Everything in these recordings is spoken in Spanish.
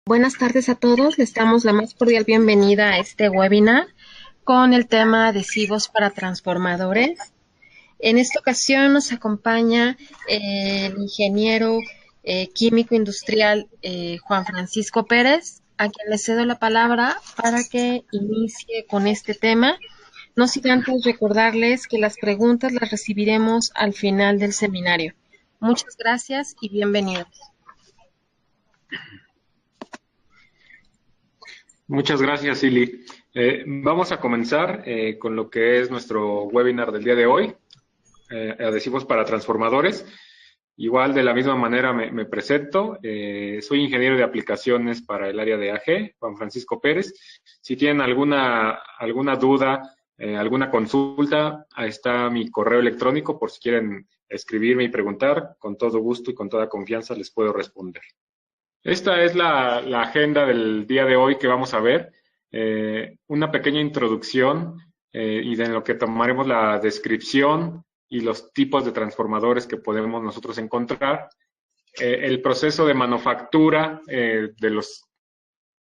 Buenas tardes a todos, les damos la más cordial bienvenida a este webinar con el tema adhesivos para transformadores. En esta ocasión nos acompaña el ingeniero químico industrial Juan Francisco Pérez, a quien le cedo la palabra para que inicie con este tema. No sin antes recordarles que las preguntas las recibiremos al final del seminario. Muchas gracias y bienvenidos. Muchas gracias, Ili. Vamos a comenzar con lo que es nuestro webinar del día de hoy, adhesivos para transformadores. Igual, de la misma manera me presento. Soy ingeniero de aplicaciones para el área de AG, Juan Francisco Pérez. Si tienen alguna duda, alguna consulta, ahí está mi correo electrónico por si quieren escribirme y preguntar. Con todo gusto y con toda confianza les puedo responder. Esta es la agenda del día de hoy que vamos a ver. Una pequeña introducción y de lo que tomaremos la descripción y los tipos de transformadores que podemos nosotros encontrar. El proceso de manufactura de los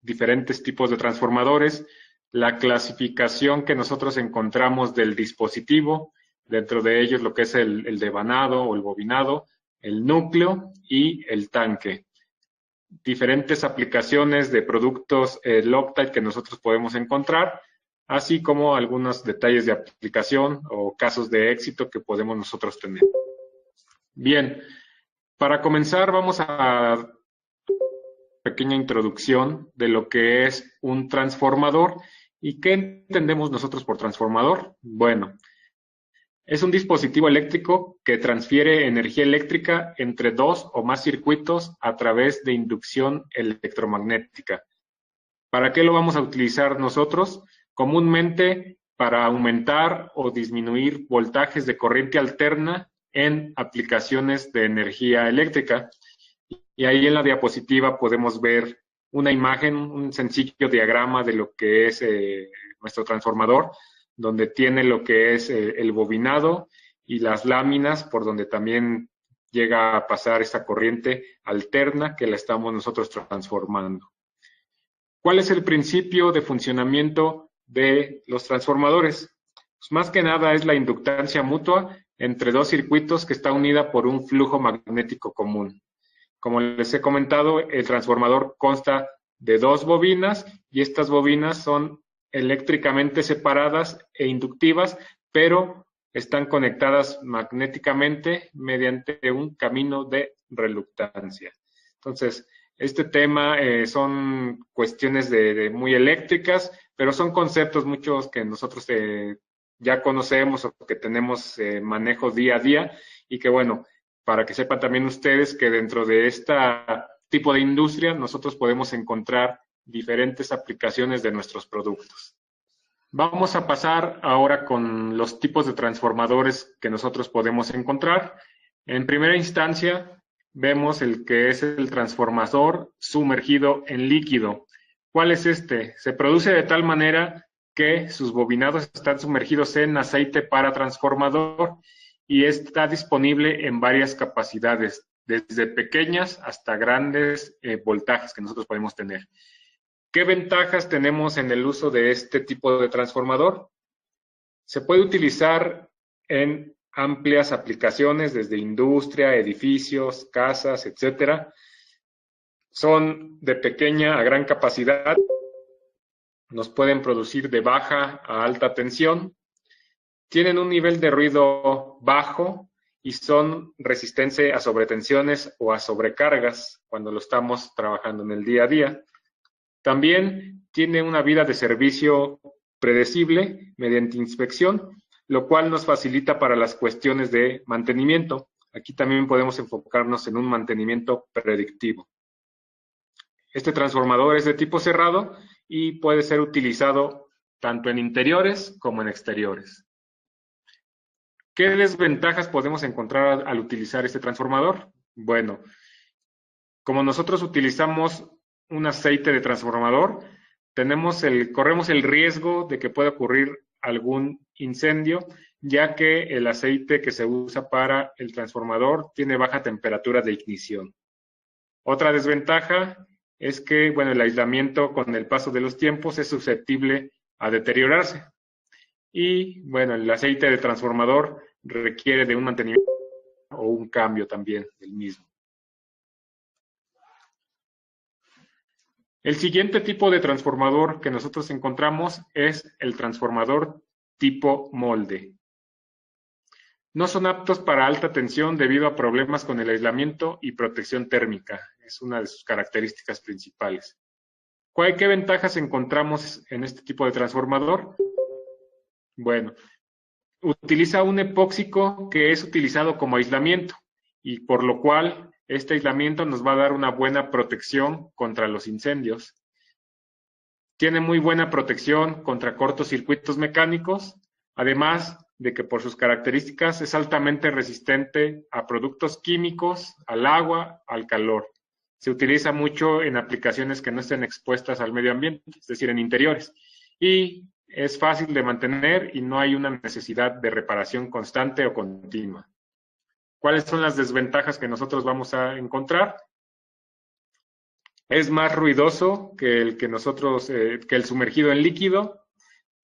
diferentes tipos de transformadores. La clasificación que nosotros encontramos del dispositivo. Dentro de ellos lo que es el devanado o el bobinado, el núcleo y el tanque. Diferentes aplicaciones de productos Loctite que nosotros podemos encontrar, así como algunos detalles de aplicación o casos de éxito que podemos nosotros tener. Bien, para comenzar vamos a una pequeña introducción de lo que es un transformador y qué entendemos nosotros por transformador. Bueno, es un dispositivo eléctrico que transfiere energía eléctrica entre dos o más circuitos a través de inducción electromagnética. ¿Para qué lo vamos a utilizar nosotros? Comúnmente para aumentar o disminuir voltajes de corriente alterna en aplicaciones de energía eléctrica. Y ahí en la diapositiva podemos ver una imagen, un sencillo diagrama de lo que es nuestro transformador, donde tiene lo que es el bobinado y las láminas por donde también llega a pasar esta corriente alterna que la estamos nosotros transformando. ¿Cuál es el principio de funcionamiento de los transformadores? Pues más que nada es la inductancia mutua entre dos circuitos que está unida por un flujo magnético común. Como les he comentado, el transformador consta de dos bobinas y estas bobinas son eléctricamente separadas e inductivas, pero están conectadas magnéticamente mediante un camino de reluctancia. Entonces, este tema son cuestiones muy eléctricas, pero son conceptos muchos que nosotros ya conocemos o que tenemos manejo día a día y que, bueno, para que sepan también ustedes que dentro de este tipo de industria nosotros podemos encontrar diferentes aplicaciones de nuestros productos. Vamos a pasar ahora con los tipos de transformadores que nosotros podemos encontrar. En primera instancia, vemos el que es el transformador sumergido en líquido. ¿Cuál es este? Se produce de tal manera que sus bobinados están sumergidos en aceite para transformador y está disponible en varias capacidades, desde pequeñas hasta grandes voltajes que nosotros podemos tener. ¿Qué ventajas tenemos en el uso de este tipo de transformador? Se puede utilizar en amplias aplicaciones, desde industria, edificios, casas, etcétera. Son de pequeña a gran capacidad. Nos pueden producir de baja a alta tensión. Tienen un nivel de ruido bajo y son resistentes a sobretensiones o a sobrecargas cuando lo estamos trabajando en el día a día. También tiene una vida de servicio predecible mediante inspección, lo cual nos facilita para las cuestiones de mantenimiento. Aquí también podemos enfocarnos en un mantenimiento predictivo. Este transformador es de tipo cerrado y puede ser utilizado tanto en interiores como en exteriores. ¿Qué desventajas podemos encontrar al utilizar este transformador? Bueno, como nosotros utilizamos un aceite de transformador, corremos el riesgo de que pueda ocurrir algún incendio, ya que el aceite que se usa para el transformador tiene baja temperatura de ignición. Otra desventaja es que, bueno, el aislamiento con el paso de los tiempos es susceptible a deteriorarse. Y, bueno, el aceite de transformador requiere de un mantenimiento o un cambio también del mismo. El siguiente tipo de transformador que nosotros encontramos es el transformador tipo molde. No son aptos para alta tensión debido a problemas con el aislamiento y protección térmica. Es una de sus características principales. ¿Qué ventajas encontramos en este tipo de transformador? Bueno, utiliza un epóxico que es utilizado como aislamiento y por lo cual este aislamiento nos va a dar una buena protección contra los incendios. Tiene muy buena protección contra cortocircuitos mecánicos, además de que por sus características es altamente resistente a productos químicos, al agua, al calor. Se utiliza mucho en aplicaciones que no estén expuestas al medio ambiente, es decir, en interiores. Y es fácil de mantener y no hay una necesidad de reparación constante o continua. ¿Cuáles son las desventajas que nosotros vamos a encontrar? Es más ruidoso que el que que el sumergido en líquido,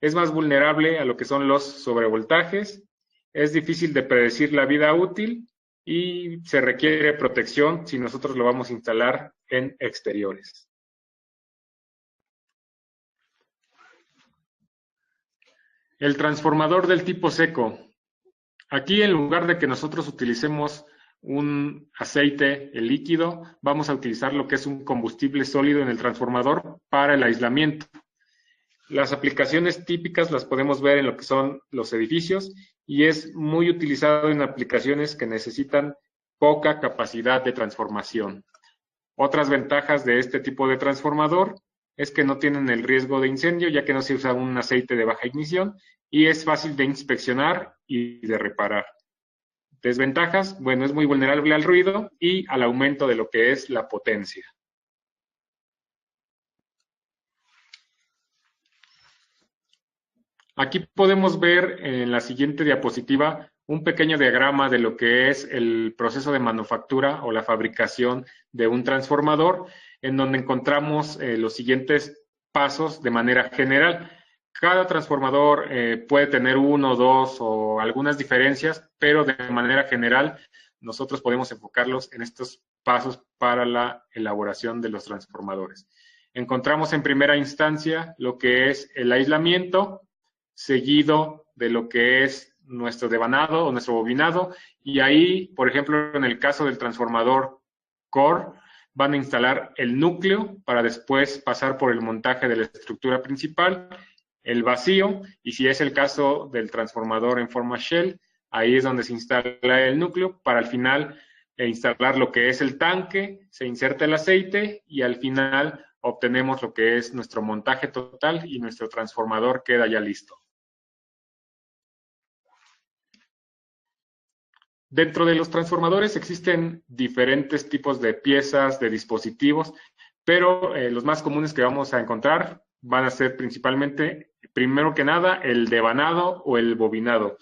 es más vulnerable a lo que son los sobrevoltajes, es difícil de predecir la vida útil y se requiere protección si nosotros lo vamos a instalar en exteriores. El transformador del tipo seco. Aquí, en lugar de que nosotros utilicemos un aceite, el líquido, vamos a utilizar lo que es un combustible sólido en el transformador para el aislamiento. Las aplicaciones típicas las podemos ver en lo que son los edificios y es muy utilizado en aplicaciones que necesitan poca capacidad de transformación. Otras ventajas de este tipo de transformador es que no tienen el riesgo de incendio, ya que no se usa un aceite de baja ignición y es fácil de inspeccionar y de reparar. Desventajas, bueno, es muy vulnerable al ruido y al aumento de lo que es la potencia. Aquí podemos ver en la siguiente diapositiva un pequeño diagrama de lo que es el proceso de manufactura o la fabricación de un transformador, en donde encontramos los siguientes pasos de manera general. Cada transformador puede tener uno, dos o algunas diferencias, pero de manera general nosotros podemos enfocarlos en estos pasos para la elaboración de los transformadores. Encontramos en primera instancia lo que es el aislamiento, seguido de lo que es nuestro devanado o nuestro bobinado, y ahí, por ejemplo, en el caso del transformador core, van a instalar el núcleo para después pasar por el montaje de la estructura principal, el vacío, y si es el caso del transformador en forma shell, ahí es donde se instala el núcleo para al final instalar lo que es el tanque, se inserta el aceite y al final obtenemos lo que es nuestro montaje total y nuestro transformador queda ya listo. Dentro de los transformadores existen diferentes tipos de piezas, de dispositivos, pero los más comunes que vamos a encontrar van a ser principalmente, primero que nada, el devanado o el bobinado.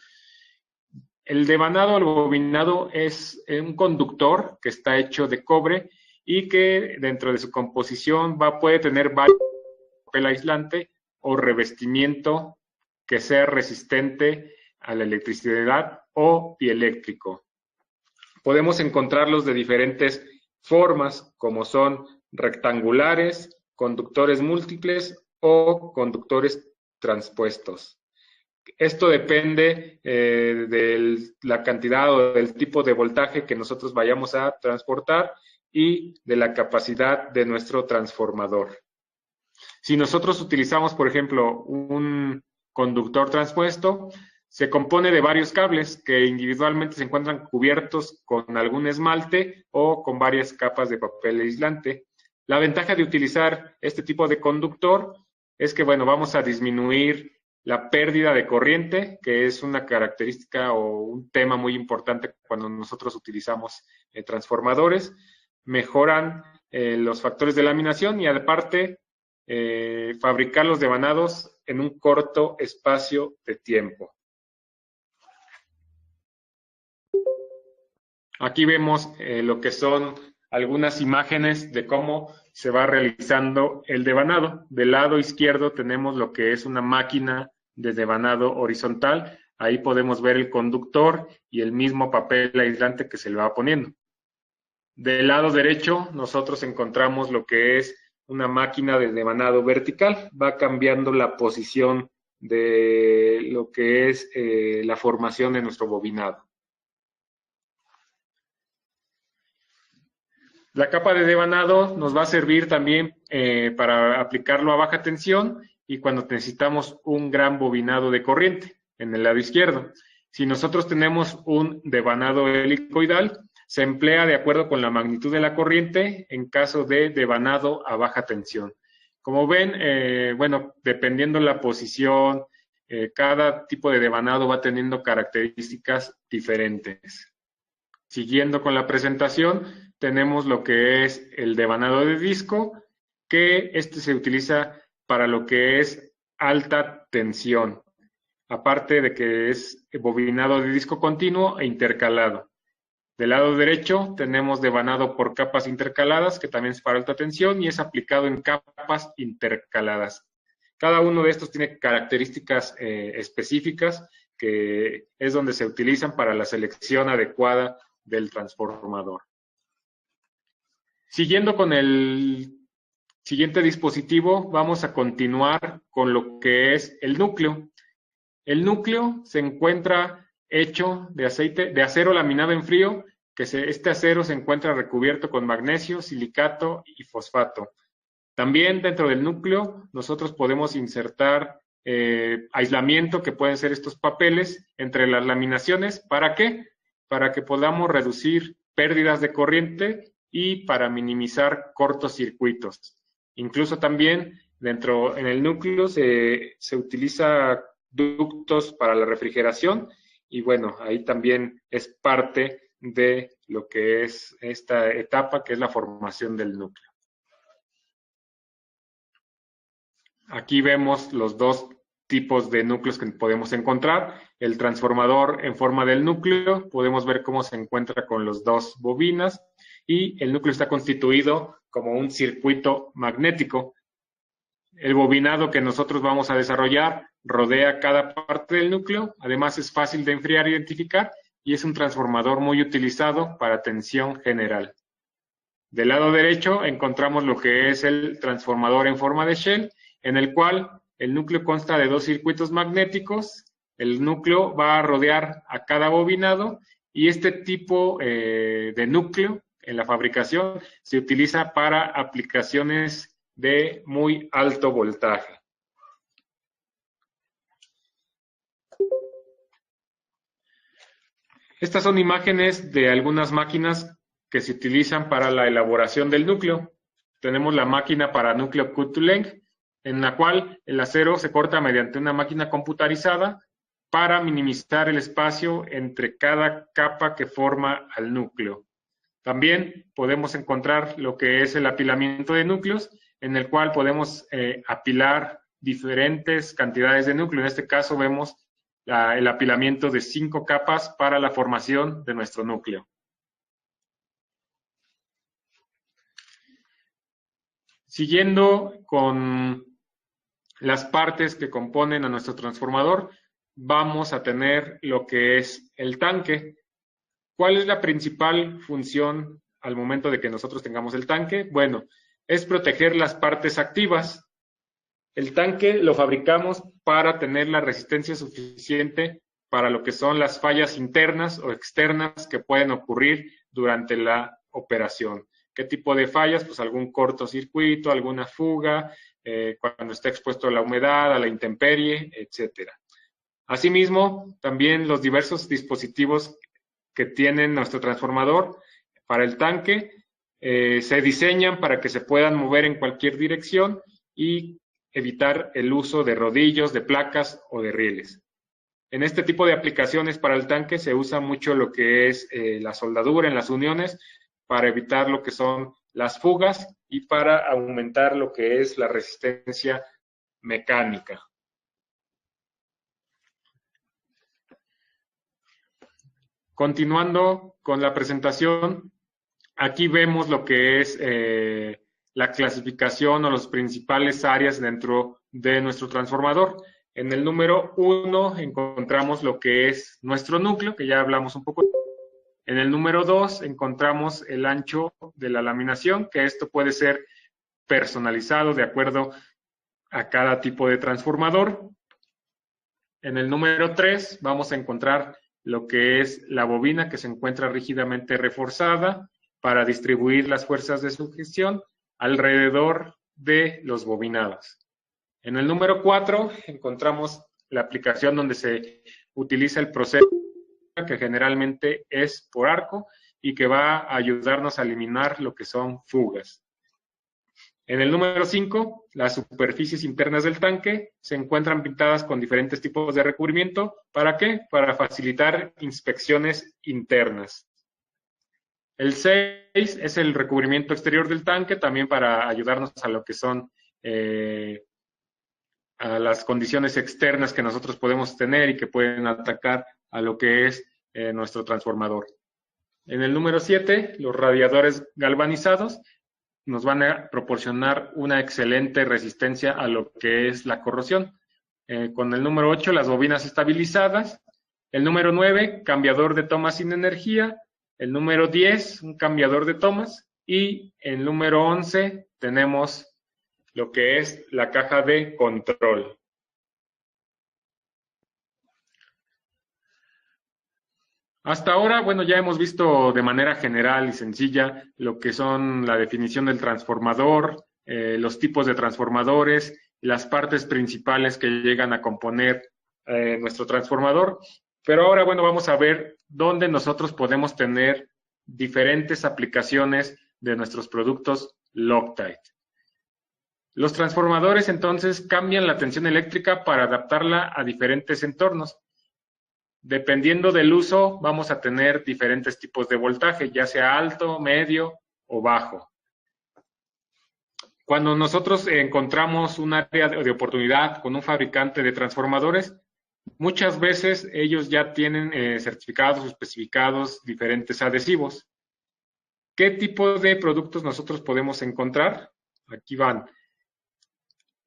El devanado o el bobinado es un conductor que está hecho de cobre y que dentro de su composición puede tener papel aislante o revestimiento que sea resistente a la electricidad o dieléctrico. Podemos encontrarlos de diferentes formas, como son rectangulares, conductores múltiples o conductores transpuestos. Esto depende de la cantidad o del tipo de voltaje que nosotros vayamos a transportar y de la capacidad de nuestro transformador. Si nosotros utilizamos, por ejemplo, un conductor transpuesto, se compone de varios cables que individualmente se encuentran cubiertos con algún esmalte o con varias capas de papel aislante. La ventaja de utilizar este tipo de conductor es que, bueno, vamos a disminuir la pérdida de corriente, que es una característica o un tema muy importante cuando nosotros utilizamos transformadores. Mejoran los factores de laminación y aparte fabricar los devanados en un corto espacio de tiempo. Aquí vemos lo que son algunas imágenes de cómo se va realizando el devanado. Del lado izquierdo tenemos lo que es una máquina de devanado horizontal. Ahí podemos ver el conductor y el mismo papel aislante que se le va poniendo. Del lado derecho nosotros encontramos lo que es una máquina de devanado vertical. Va cambiando la posición de lo que es la formación de nuestro bobinado. La capa de devanado nos va a servir también para aplicarlo a baja tensión y cuando necesitamos un gran bobinado de corriente en el lado izquierdo. Si nosotros tenemos un devanado helicoidal, se emplea de acuerdo con la magnitud de la corriente en caso de devanado a baja tensión. Como ven, bueno, dependiendo la posición, cada tipo de devanado va teniendo características diferentes. Siguiendo con la presentación, tenemos lo que es el devanado de disco, que este se utiliza para lo que es alta tensión, aparte de que es bobinado de disco continuo e intercalado. Del lado derecho tenemos devanado por capas intercaladas, que también es para alta tensión y es aplicado en capas intercaladas. Cada uno de estos tiene características específicas que es donde se utilizan para la selección adecuada del transformador. Siguiendo con el siguiente dispositivo, vamos a continuar con lo que es el núcleo. El núcleo se encuentra hecho de acero laminado en frío, que este acero se encuentra recubierto con magnesio, silicato y fosfato. También dentro del núcleo nosotros podemos insertar aislamiento, que pueden ser estos papeles, entre las laminaciones. ¿Para qué? Para que podamos reducir pérdidas de corriente y para minimizar cortocircuitos. Incluso también en el núcleo se utiliza ductos para la refrigeración y bueno, ahí también es parte de lo que es esta etapa, que es la formación del núcleo. Aquí vemos los dos tipos de núcleos que podemos encontrar. El transformador en forma del núcleo, podemos ver cómo se encuentra con las dos bobinas y el núcleo está constituido como un circuito magnético. El bobinado que nosotros vamos a desarrollar rodea cada parte del núcleo, además es fácil de enfriar e identificar y es un transformador muy utilizado para tensión general. Del lado derecho encontramos lo que es el transformador en forma de shell, en el cual el núcleo consta de dos circuitos magnéticos. El núcleo va a rodear a cada bobinado y este tipo de núcleo en la fabricación se utiliza para aplicaciones de muy alto voltaje. Estas son imágenes de algunas máquinas que se utilizan para la elaboración del núcleo. Tenemos la máquina para núcleo cut-to-length, en la cual el acero se corta mediante una máquina computarizada para minimizar el espacio entre cada capa que forma al núcleo. También podemos encontrar lo que es el apilamiento de núcleos, en el cual podemos apilar diferentes cantidades de núcleo. En este caso vemos el apilamiento de 5 capas para la formación de nuestro núcleo. Siguiendo con las partes que componen a nuestro transformador, vamos a tener lo que es el tanque. ¿Cuál es la principal función al momento de que nosotros tengamos el tanque? Bueno, es proteger las partes activas. El tanque lo fabricamos para tener la resistencia suficiente para lo que son las fallas internas o externas que pueden ocurrir durante la operación. ¿Qué tipo de fallas? Pues algún cortocircuito, alguna fuga, cuando está expuesto a la humedad, a la intemperie, etcétera. Asimismo, también los diversos dispositivos que tiene nuestro transformador para el tanque se diseñan para que se puedan mover en cualquier dirección y evitar el uso de rodillos, de placas o de rieles. En este tipo de aplicaciones para el tanque se usa mucho lo que es la soldadura en las uniones para evitar lo que son las fugas y para aumentar lo que es la resistencia mecánica. Continuando con la presentación, aquí vemos lo que es la clasificación o las principales áreas dentro de nuestro transformador. En el número 1 encontramos lo que es nuestro núcleo, que ya hablamos un poco. En el número 2 encontramos el ancho de la laminación, que esto puede ser personalizado de acuerdo a cada tipo de transformador. En el número 3 vamos a encontrar lo que es la bobina, que se encuentra rígidamente reforzada para distribuir las fuerzas de sujeción alrededor de los bobinados. En el número 4 encontramos la aplicación donde se utiliza el proceso, que generalmente es por arco y que va a ayudarnos a eliminar lo que son fugas. En el número 5, las superficies internas del tanque se encuentran pintadas con diferentes tipos de recubrimiento. ¿Para qué? Para facilitar inspecciones internas. El 6 es el recubrimiento exterior del tanque, también para ayudarnos a lo que son a las condiciones externas que nosotros podemos tener y que pueden atacar a lo que es nuestro transformador. En el número 7, los radiadores galvanizados nos van a proporcionar una excelente resistencia a lo que es la corrosión. Con el número 8, las bobinas estabilizadas. El número 9, cambiador de tomas sin energía. El número 10, un cambiador de tomas. Y el número 11, tenemos lo que es la caja de control. Hasta ahora, bueno, ya hemos visto de manera general y sencilla lo que son la definición del transformador, los tipos de transformadores, las partes principales que llegan a componer nuestro transformador. Pero ahora, bueno, vamos a ver dónde nosotros podemos tener diferentes aplicaciones de nuestros productos Loctite. Los transformadores, entonces, cambian la tensión eléctrica para adaptarla a diferentes entornos. Dependiendo del uso, vamos a tener diferentes tipos de voltaje, ya sea alto, medio o bajo. Cuando nosotros encontramos un área de oportunidad con un fabricante de transformadores, muchas veces ellos ya tienen certificados o especificados diferentes adhesivos. ¿Qué tipo de productos nosotros podemos encontrar? Aquí van.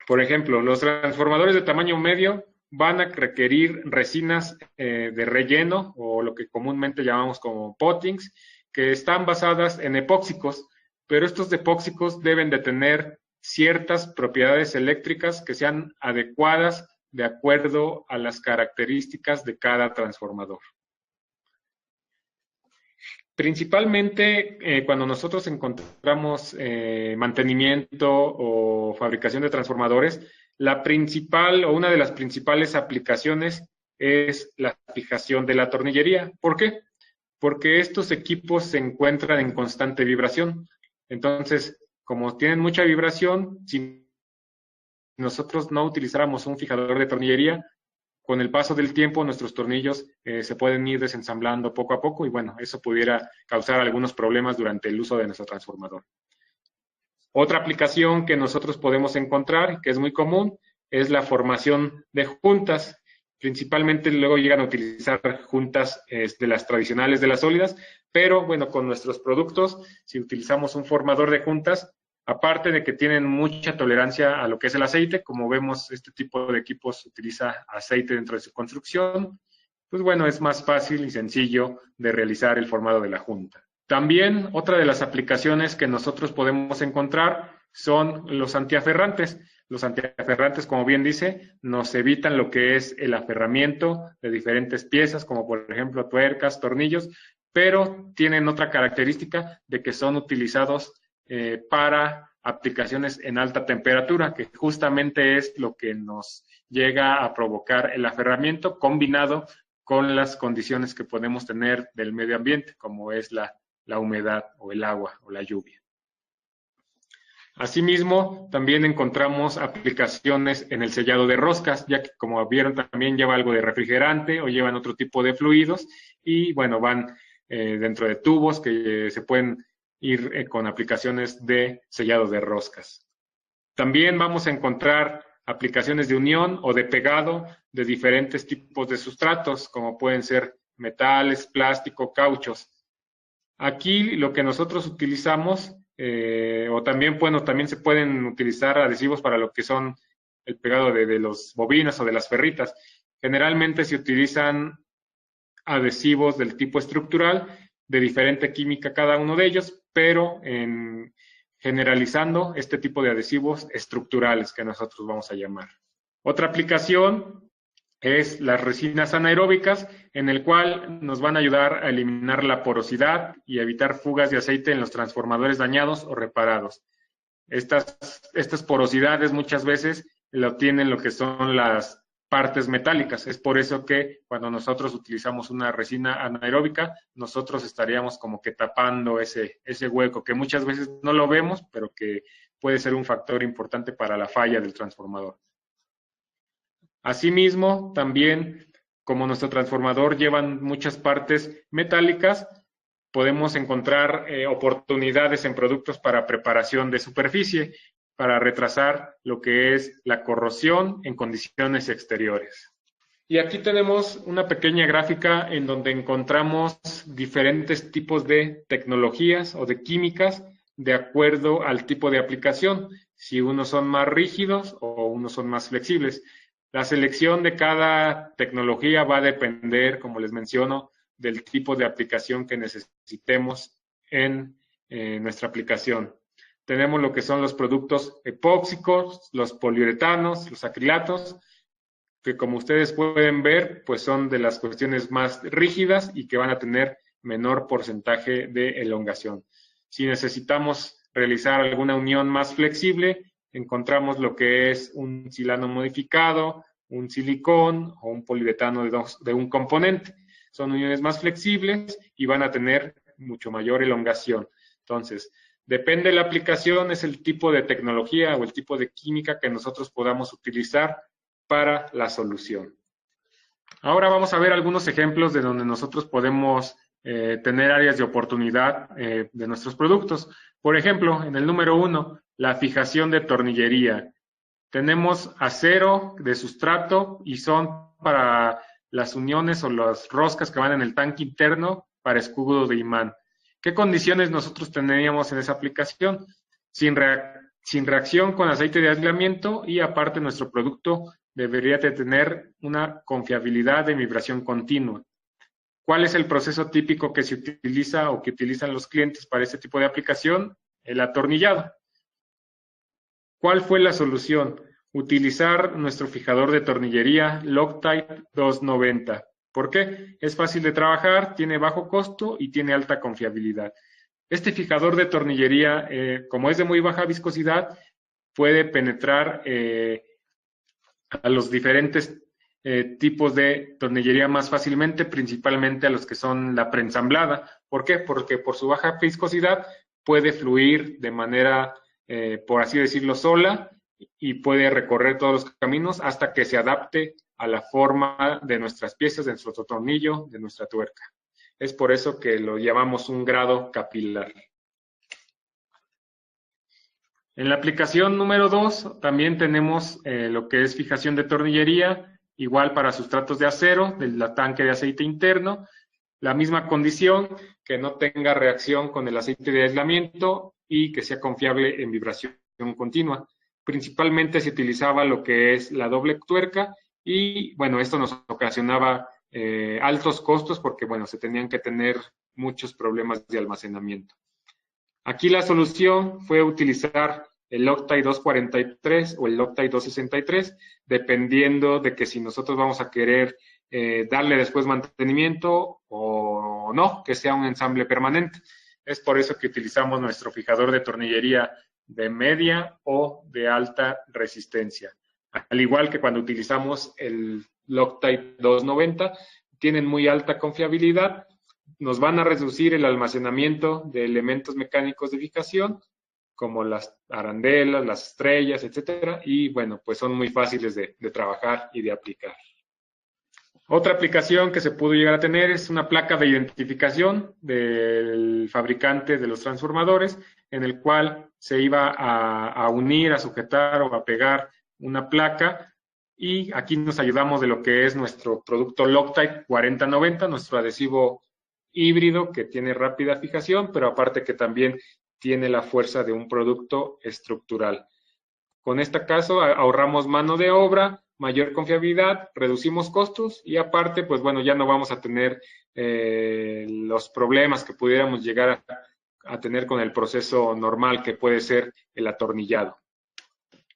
Por ejemplo, los transformadores de tamaño medio van a requerir resinas de relleno, o lo que comúnmente llamamos como pottings, que están basadas en epóxicos, pero estos epóxicos deben de tener ciertas propiedades eléctricas que sean adecuadas de acuerdo a las características de cada transformador. Principalmente cuando nosotros encontramos mantenimiento o fabricación de transformadores, la principal o una de las principales aplicaciones es la fijación de la tornillería. ¿Por qué? Porque estos equipos se encuentran en constante vibración. Entonces, como tienen mucha vibración, si nosotros no utilizáramos un fijador de tornillería, con el paso del tiempo nuestros tornillos se pueden ir desensamblando poco a poco y bueno, eso pudiera causar algunos problemas durante el uso de nuestro transformador. Otra aplicación que nosotros podemos encontrar, que es muy común, es la formación de juntas. Principalmente luego llegan a utilizar juntas de las tradicionales de las sólidas, pero bueno, con nuestros productos, si utilizamos un formador de juntas, aparte de que tienen mucha tolerancia a lo que es el aceite, como vemos, este tipo de equipos utiliza aceite dentro de su construcción, pues bueno, es más fácil y sencillo de realizar el formado de la junta. También otra de las aplicaciones que nosotros podemos encontrar son los antiaferrantes. Los antiaferrantes, como bien dice, nos evitan lo que es el aferramiento de diferentes piezas, como por ejemplo tuercas, tornillos, pero tienen otra característica de que son utilizados para aplicaciones en alta temperatura, que justamente es lo que nos llega a provocar el aferramiento combinado con las condiciones que podemos tener del medio ambiente, como es la humedad o el agua o la lluvia. Asimismo, también encontramos aplicaciones en el sellado de roscas, ya que como vieron también lleva algo de refrigerante o llevan otro tipo de fluidos y bueno, van dentro de tubos que se pueden ir con aplicaciones de sellado de roscas. También vamos a encontrar aplicaciones de unión o de pegado de diferentes tipos de sustratos, como pueden ser metales, plástico, cauchos. Aquí lo que nosotros utilizamos, o también, bueno, también se pueden utilizar adhesivos para lo que son el pegado de los bobinas o de las ferritas. Generalmente se utilizan adhesivos del tipo estructural, de diferente química cada uno de ellos, pero generalizando este tipo de adhesivos estructurales que nosotros vamos a llamar. Otra aplicación es las resinas anaeróbicas, en el cual nos van a ayudar a eliminar la porosidad y evitar fugas de aceite en los transformadores dañados o reparados. Estas porosidades muchas veces lo tienen lo que son las partes metálicas. Es por eso que cuando nosotros utilizamos una resina anaeróbica, nosotros estaríamos como que tapando ese hueco, que muchas veces no lo vemos, pero que puede ser un factor importante para la falla del transformador. Asimismo, también, como nuestro transformador lleva muchas partes metálicas, podemos encontrar oportunidades en productos para preparación de superficie, para retrasar lo que es la corrosión en condiciones exteriores. Y aquí tenemos una pequeña gráfica en donde encontramos diferentes tipos de tecnologías o de químicas de acuerdo al tipo de aplicación, si unos son más rígidos o unos son más flexibles. La selección de cada tecnología va a depender, como les menciono, del tipo de aplicación que necesitemos en nuestra aplicación. Tenemos lo que son los productos epóxicos, los poliuretanos, los acrilatos, que como ustedes pueden ver, pues son de las cuestiones más rígidas y que van a tener menor porcentaje de elongación. Si necesitamos realizar alguna unión más flexible, encontramos lo que es un silano modificado, un silicón o un poliuretano de un componente. Son uniones más flexibles y van a tener mucho mayor elongación. Entonces, depende de la aplicación, es el tipo de tecnología o el tipo de química que nosotros podamos utilizar para la solución. Ahora vamos a ver algunos ejemplos de donde nosotros podemos tener áreas de oportunidad de nuestros productos. Por ejemplo, en el número 1, la fijación de tornillería. Tenemos acero de sustrato y son para las uniones o las roscas que van en el tanque interno para escudo de imán. ¿Qué condiciones nosotros teníamos en esa aplicación? Sin reacción con aceite de aislamiento y aparte nuestro producto debería de tener una confiabilidad de vibración continua. ¿Cuál es el proceso típico que se utiliza o que utilizan los clientes para este tipo de aplicación? El atornillado. ¿Cuál fue la solución? Utilizar nuestro fijador de tornillería Loctite 290. ¿Por qué? Es fácil de trabajar, tiene bajo costo y tiene alta confiabilidad. Este fijador de tornillería, como es de muy baja viscosidad, puede penetrar a los diferentes tipos de tornillería más fácilmente, principalmente a los que son la preensamblada. ¿Por qué? Porque por su baja viscosidad puede fluir de manera, por así decirlo, sola y puede recorrer todos los caminos hasta que se adapte a la forma de nuestras piezas, de nuestro tornillo, de nuestra tuerca. Es por eso que lo llamamos un grado capilar. En la aplicación número 2 también tenemos lo que es fijación de tornillería, igual para sustratos de acero, del tanque de aceite interno, la misma condición, que no tenga reacción con el aceite de aislamiento y que sea confiable en vibración continua. Principalmente se utilizaba lo que es la doble tuerca y, bueno, esto nos ocasionaba altos costos porque, bueno, se tenían que tener muchos problemas de almacenamiento. Aquí la solución fue utilizar el Loctite 243 o el Loctite 263, dependiendo de que si nosotros vamos a querer darle después mantenimiento o no, que sea un ensamble permanente. Es por eso que utilizamos nuestro fijador de tornillería de media o de alta resistencia. Al igual que cuando utilizamos el Loctite 290, tienen muy alta confiabilidad, nos van a reducir el almacenamiento de elementos mecánicos de fijación, como las arandelas, las estrellas, etcétera, y bueno, pues son muy fáciles de trabajar y de aplicar. Otra aplicación que se pudo llegar a tener es una placa de identificación del fabricante de los transformadores, en el cual se iba a unir, a sujetar o a pegar una placa, y aquí nos ayudamos de lo que es nuestro producto Loctite 4090, nuestro adhesivo híbrido que tiene rápida fijación, pero aparte que también tiene la fuerza de un producto estructural. Con este caso ahorramos mano de obra, mayor confiabilidad, reducimos costos y aparte, pues bueno, ya no vamos a tener los problemas que pudiéramos llegar a tener con el proceso normal que puede ser el atornillado.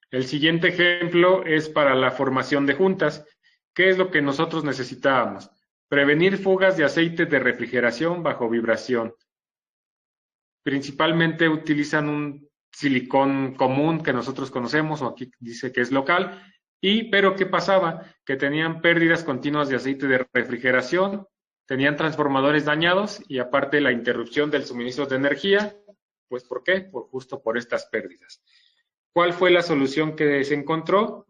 El siguiente ejemplo es para la formación de juntas. ¿Qué es lo que nosotros necesitábamos? Prevenir fugas de aceite de refrigeración bajo vibración. Principalmente utilizan un silicón común que nosotros conocemos, o aquí dice que es local, pero ¿qué pasaba? Que tenían pérdidas continuas de aceite de refrigeración, tenían transformadores dañados y aparte la interrupción del suministro de energía. Pues ¿por qué? Justo por estas pérdidas. ¿Cuál fue la solución que se encontró?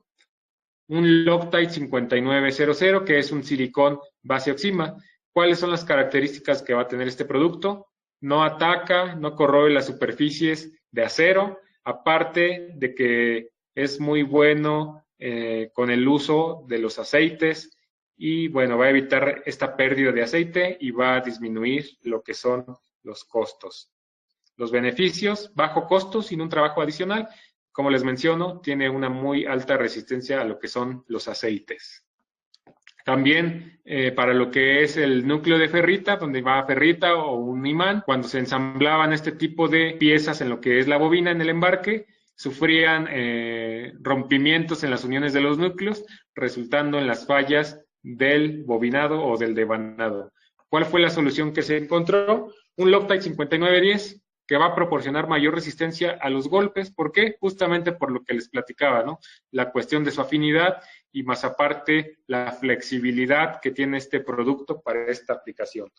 Un Loctite 5900, que es un silicón base oxima. ¿Cuáles son las características que va a tener este producto? No ataca, no corroe las superficies de acero, aparte de que es muy bueno con el uso de los aceites y bueno, va a evitar esta pérdida de aceite y va a disminuir lo que son los costos. Los beneficios, bajo costo, sin un trabajo adicional. Como les menciono, tiene una muy alta resistencia a lo que son los aceites. También para lo que es el núcleo de ferrita, donde va ferrita o un imán, cuando se ensamblaban este tipo de piezas en lo que es la bobina en el embarque, sufrían rompimientos en las uniones de los núcleos, resultando en las fallas del bobinado o del devanado. ¿Cuál fue la solución que se encontró? Un Loctite 5910, que va a proporcionar mayor resistencia a los golpes. ¿Por qué? Justamente por lo que les platicaba, ¿no? La cuestión de su afinidad y más aparte la flexibilidad que tiene este producto para esta aplicación.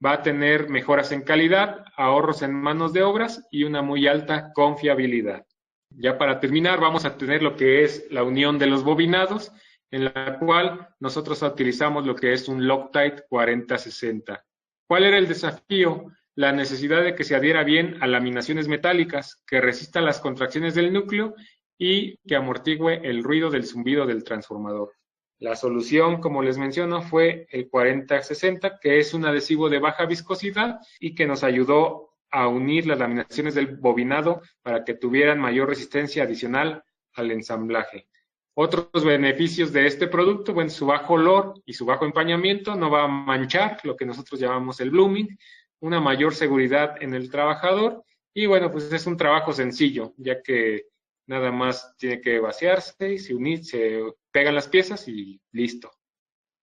Va a tener mejoras en calidad, ahorros en manos de obras y una muy alta confiabilidad. Ya para terminar, vamos a tener lo que es la unión de los bobinados, en la cual nosotros utilizamos lo que es un Loctite 4060. ¿Cuál era el desafío? La necesidad de que se adhiera bien a laminaciones metálicas, que resistan las contracciones del núcleo y que amortigüe el ruido del zumbido del transformador. La solución, como les menciono, fue el 4060, que es un adhesivo de baja viscosidad y que nos ayudó a unir las laminaciones del bobinado para que tuvieran mayor resistencia adicional al ensamblaje. Otros beneficios de este producto, bueno, su bajo olor y su bajo empañamiento, no va a manchar lo que nosotros llamamos el blooming, una mayor seguridad en el trabajador y bueno, pues es un trabajo sencillo, ya que nada más tiene que vaciarse y se pegan las piezas y listo.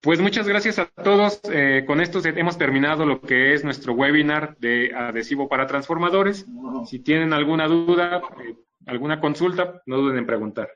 Pues muchas gracias a todos. Con esto hemos terminado lo que es nuestro webinar de adhesivo para transformadores. Si tienen alguna duda, alguna consulta, no duden en preguntar.